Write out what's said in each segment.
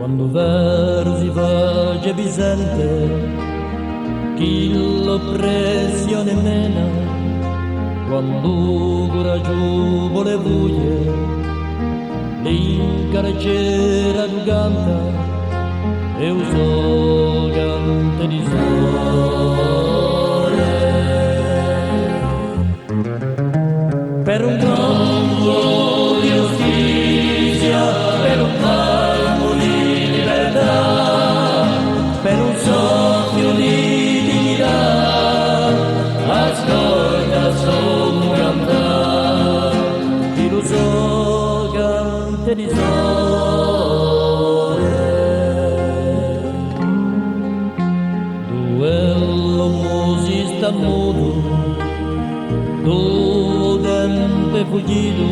quando versi vage Vicente, chi lo pressione mena, quando coraggio vuole voglie, l'incarcera tu canta, e uso cante di sole. Per un campo di giustizia, per un palmo di libertà, per un soffio di dignità, ascolta solo cantare, chi lo so cante di sole. Duello musista muto, do tempo è fuggito,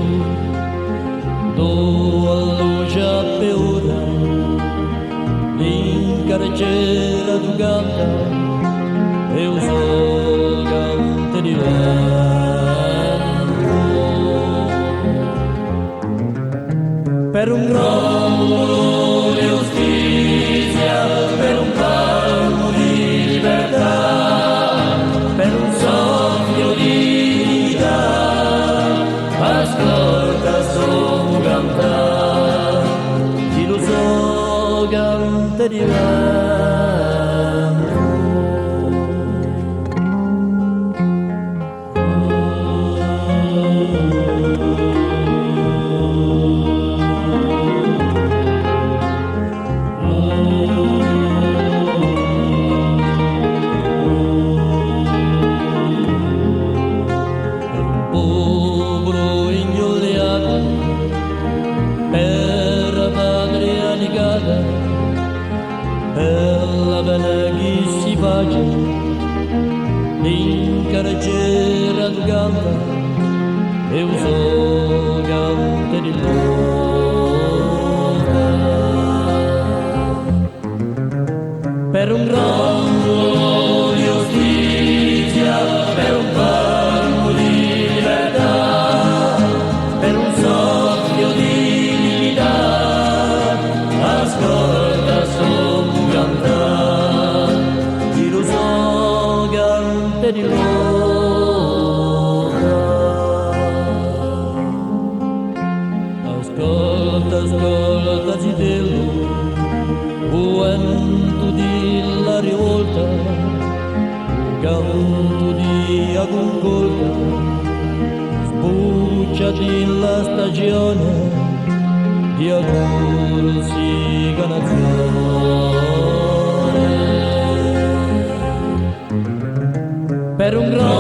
do a luce per ora, l'incarcera tu canta, e uso cante di vento. Per un gromolo di giustizia, per un palmo di libertà, per un soffio di dignità, ascolta solo cantare, chi lo so canta di vento. Povero ingioliato, per la patria negata, per la pena che si pace, l'incarcera tu canta, e uso cante di luna. Per un grande di giustizia, per un palmo di libertà, per un soffio di dignità, ascolta solo cantare, chi lo so cante di luna. Ascolta, ascolta zitello, vento della rivolta, canto di agoncolta, sbucciati la stagione di agursi canazione. Per un grande